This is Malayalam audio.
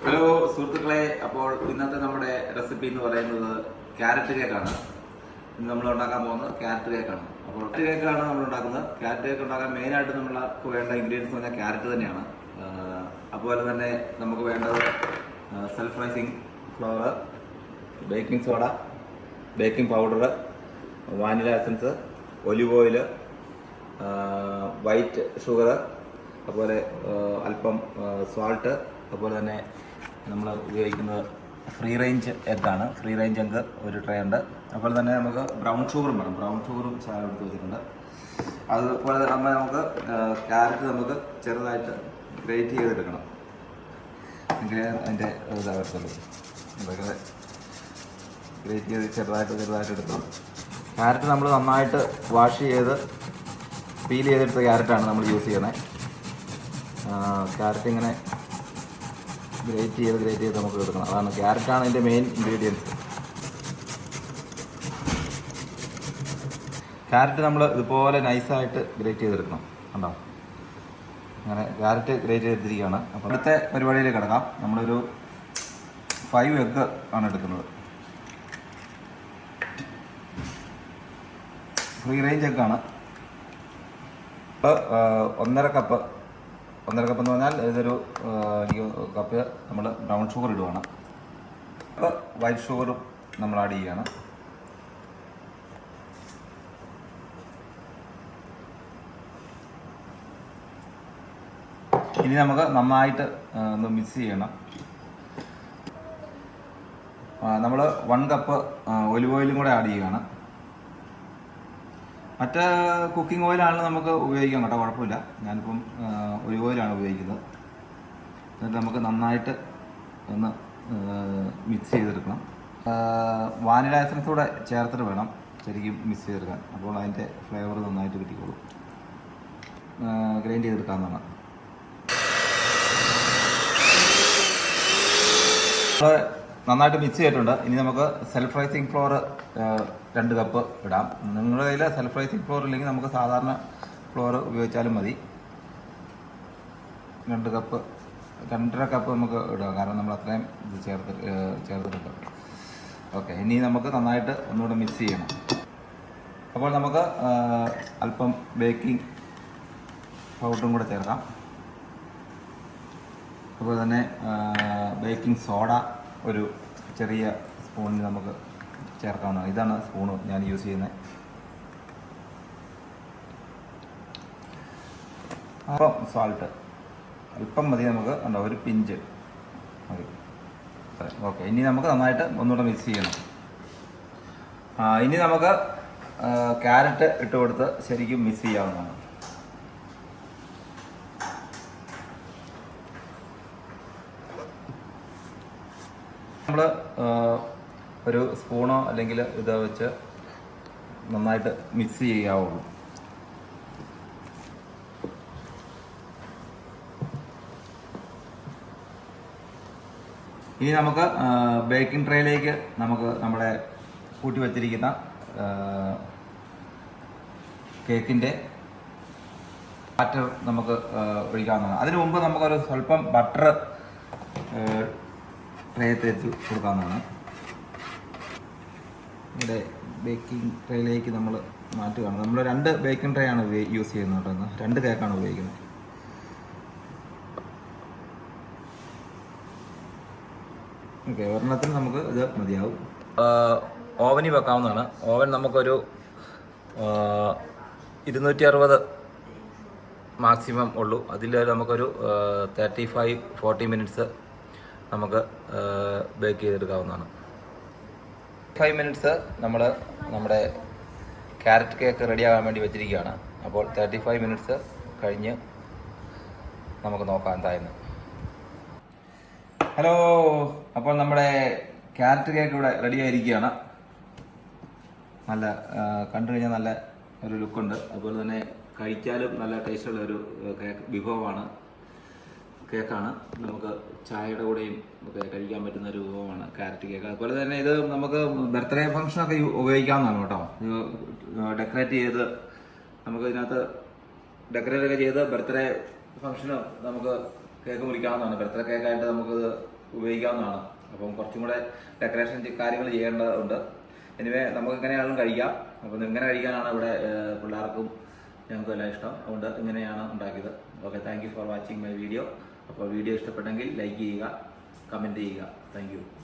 ഹലോ സുഹൃത്തുക്കളെ, അപ്പോൾ ഇന്നത്തെ നമ്മുടെ റെസിപ്പി എന്ന് പറയുന്നത് ക്യാരറ്റ് കേക്കാണ്. ഇന്ന് നമ്മൾ ഉണ്ടാക്കാൻ പോകുന്നത് ക്യാരറ്റ് കേക്കാണ്. അപ്പോൾ ക്യാരറ്റ് കേക്കാണ് നമ്മൾ ഉണ്ടാക്കുന്നത്. ക്യാരറ്റ് കേക്ക് ഉണ്ടാക്കാൻ മെയിനായിട്ട് നമ്മൾക്ക് വേണ്ട ഇൻഗ്രീഡിയൻസ് എന്ന് പറഞ്ഞാൽ ക്യാരറ്റ് തന്നെയാണ്. അതുപോലെ തന്നെ നമുക്ക് വേണ്ടത് self raising flour, baking soda, baking powder, vanilla essence, olive oil, white sugar, അതുപോലെ അല്പം സാൾട്ട്, അതുപോലെ തന്നെ നമ്മൾ ഉപയോഗിക്കുന്നത് ഫ്രീ റേഞ്ച് എഗ്ഗാണ്. ഫ്രീ റേഞ്ച് എഗ്ഗ് ഒരു ട്രേ ഉണ്ട്. അതുപോലെ തന്നെ നമുക്ക് ബ്രൗൺ ഷുഗറും വേണം. ബ്രൗൺ ഷുഗറും എടുത്ത് വെച്ചിട്ടുണ്ട്. അതുപോലെ തന്നെ നമുക്ക് ക്യാരറ്റ് നമുക്ക് ചെറുതായിട്ട് ഗ്രേറ്റ് ചെയ്തെടുക്കണം. എങ്കിലേ അതിൻ്റെ ഇതാകത്തുള്ളൂ. അതൊക്കെ ഗ്രേറ്റ് ചെയ്ത് ചെറുതായിട്ട് എടുക്കണം. ക്യാരറ്റ് നമ്മൾ നന്നായിട്ട് വാഷ് ചെയ്ത് പീൽ ചെയ്തെടുത്ത ക്യാരറ്റാണ് നമ്മൾ യൂസ് ചെയ്യുന്നത്. ക്യാരറ്റ് ഇങ്ങനെ ഗ്രേറ്റ് ചെയ്ത് നമുക്ക് എടുക്കണം. അതാണ് ക്യാരറ്റാണ് അതിൻ്റെ മെയിൻ ഇൻഗ്രീഡിയൻസ്. ക്യാരറ്റ് നമ്മൾ ഇതുപോലെ നൈസായിട്ട് ഗ്രേറ്റ് ചെയ്തെടുക്കണം. കണ്ടോ, അങ്ങനെ ക്യാരറ്റ് ഗ്രേറ്റ് ചെയ്തെടുത്തിരിക്കുകയാണ്. അപ്പോൾ അടുത്ത പരിപാടിയിലേക്ക് കിടക്കാം. നമ്മളൊരു 5 എഗ്ഗ് ആണ് എടുക്കുന്നത്. ഫ്രീ റേഞ്ച് എഗ്ഗാണ്. ഇപ്പോൾ 1.5 കപ്പ് എന്ന് പറഞ്ഞാൽ ഇതൊരു കപ്പ് നമ്മൾ ബ്രൗൺ ഷുഗർ ഇടുകയാണ്. അപ്പോൾ വൈറ്റ് ഷുഗറും നമ്മൾ ആഡ് ചെയ്യുകയാണ്. ഇനി നമുക്ക് നന്നായിട്ട് ഒന്ന് മിക്സ് ചെയ്യണം. നമ്മൾ 1 കപ്പ് ഒലിവ് ഓയിലും കൂടെ ആഡ് ചെയ്യുകയാണ്. മറ്റേ കുക്കിംഗ് ഓയിലാണ് നമുക്ക് ഉപയോഗിക്കാം കേട്ടോ, കുഴപ്പമില്ല. ഞാനിപ്പം ഒലിവ് ഓയിലാണ് ഉപയോഗിക്കുന്നത്. എന്നിട്ട് നമുക്ക് നന്നായിട്ട് ഒന്ന് മിക്സ് ചെയ്തെടുക്കണം. വാനില എസൻസ് കൂടെ ചേർത്തിട്ട് വേണം ശരിക്കും മിക്സ് ചെയ്തെടുക്കാൻ. അപ്പോൾ അതിൻ്റെ ഫ്ലേവർ നന്നായിട്ട് കിട്ടിക്കോളും. ഗ്രൈൻഡ് ചെയ്തെടുക്കാവുന്നതാണ്. നന്നായിട്ട് മിക്സ് ചെയ്തിട്ടുണ്ട്. ഇനി നമുക്ക് സെൽഫ് റൈസിങ് ഫ്ലോർ 2 കപ്പ് ഇടാം. നിങ്ങളുടെ കയ്യിൽ സെൽഫ് റൈസിങ് ഫ്ലോർ ഇല്ലെങ്കിൽ നമുക്ക് സാധാരണ ഫ്ലോർ ഉപയോഗിച്ചാലും മതി. 2.5 കപ്പ് നമുക്ക് ഇടാം, കാരണം നമ്മൾ അത്രയും ഇത് ചേർത്തിട്ടുണ്ട്. ഓക്കെ, ഇനി നമുക്ക് നന്നായിട്ട് ഒന്നുകൂടെ മിക്സ് ചെയ്യണം. അപ്പോൾ നമുക്ക് അല്പം ബേക്കിംഗ് പൗഡറും കൂടെ ചേർക്കാം. അതുപോലെ തന്നെ ബേക്കിംഗ് സോഡ ഒരു ചെറിയ സ്പൂണിന് നമുക്ക് ചേർക്കാവുന്നതാണ്. ഇതാണ് സ്പൂണ് ഞാൻ യൂസ് ചെയ്യുന്നത്. അപ്പം സാൾട്ട് അല്പം മതി, നമുക്ക് ഉണ്ടോ, ഒരു പിഞ്ച് മതി. ഓക്കെ, ഇനി നമുക്ക് നന്നായിട്ട് ഒന്നുകൂടെ മിക്സ് ചെയ്യണം. ഇനി നമുക്ക് ക്യാരറ്റ് ഇട്ട് കൊടുത്ത് ശരിക്കും മിക്സ് ചെയ്യാവുന്നതാണ്. നമ്മൾ ഒരു സ്പൂണോ അല്ലെങ്കിൽ ഇത് വെച്ച് നന്നായിട്ട് മിക്സ് ചെയ്യാവുള്ളൂ. ഇനി നമുക്ക് ബേക്കിംഗ് ട്രേയിലേക്ക് നമുക്ക് നമ്മുടെ കൂട്ടി വച്ചിരിക്കുന്ന കേക്കിൻ്റെ ബാറ്റർ നമുക്ക് ഒഴിക്കാവുന്നതാണ്. അതിനു മുമ്പ് നമുക്കൊരു സ്വല്പം ബട്ടർ ട്രേ തേച്ച് കൊടുക്കാവുന്നതാണ്. ഇവിടെ ബേക്കിംഗ് ട്രേയിലേക്ക് നമ്മൾ മാറ്റുകയാണ്. നമ്മൾ 2 ബേക്കിംഗ് ട്രേ ആണ് യൂസ് ചെയ്യുന്നത് കേട്ടോ. 2 കേക്കാണ് ഉപയോഗിക്കുന്നത്. ഓക്കെ, ഒരെണ്ണത്തിന് നമുക്ക് ഇത് മതിയാവും. ഓവനിൽ വെക്കാവുന്നതാണ്. ഓവൻ നമുക്കൊരു 260 മാക്സിമം ഉള്ളൂ. അതിൽ നമുക്കൊരു 35-40 മിനിറ്റ്സ് നമുക്ക് ബേക്ക് ചെയ്തെടുക്കാവുന്നതാണ്. 5 മിനിറ്റ്സ് നമ്മൾ നമ്മുടെ ക്യാരറ്റ് കേക്ക് റെഡിയാകാൻ വേണ്ടി വെച്ചിരിക്കുകയാണ്. അപ്പോൾ 35 മിനിറ്റ്സ് കഴിഞ്ഞ് നമുക്ക് നോക്കാം എന്തായെന്ന്. ഹലോ, അപ്പോൾ നമ്മുടെ ക്യാരറ്റ് കേക്ക് ഇവിടെ റെഡി ആയിരിക്കുകയാണ്. നല്ല കണ്ടു കഴിഞ്ഞാൽ നല്ല ഒരു ലുക്കുണ്ട്. അതുപോലെ തന്നെ കഴിച്ചാലും നല്ല ടേസ്റ്റുള്ള ഒരു വിഭവമാണ്, കേക്കാണ്. നമുക്ക് ചായയുടെ കൂടെയും ഒക്കെ കഴിക്കാൻ പറ്റുന്ന ഒരു വിഭവമാണ് ക്യാരറ്റ് കേക്ക്. അതുപോലെ തന്നെ ഇത് നമുക്ക് ബർത്ത്ഡേ ഫംഗ്ഷനൊക്കെ ഉപയോഗിക്കാവുന്നതാണ് കേട്ടോ. ഡെക്കറേറ്റ് ചെയ്ത് നമുക്ക് ഇതിനകത്ത് ഡെക്കറേറ്റ് ഒക്കെ ചെയ്ത് ബർത്ത്ഡേ ഫംഗ്ഷന് നമുക്ക് കേക്ക് മുറിക്കാവുന്നതാണ്. ബർത്ത്ഡേ കേക്കായിട്ട് നമുക്കിത് ഉപയോഗിക്കാവുന്നതാണ്. അപ്പം കുറച്ചും കൂടെ ഡെക്കറേഷൻ കാര്യങ്ങൾ ചെയ്യേണ്ടതുണ്ട്. എനിവേ നമുക്ക് എങ്ങനെയാണെങ്കിലും കഴിക്കാം. അപ്പം ഇങ്ങനെ കഴിക്കാനാണ് ഇവിടെ പിള്ളേർക്കും ഞങ്ങൾക്കും എല്ലാം ഇഷ്ടം. അതുകൊണ്ട് ഇങ്ങനെയാണ് ഉണ്ടാക്കിയത്. Okay, thank you for watching my video. അപ്പോൾ വീഡിയോ ഇഷ്ടപ്പെട്ടെങ്കിൽ ലൈക്ക് ചെയ്യുക, കമൻറ്റ് ചെയ്യുക. Thank you.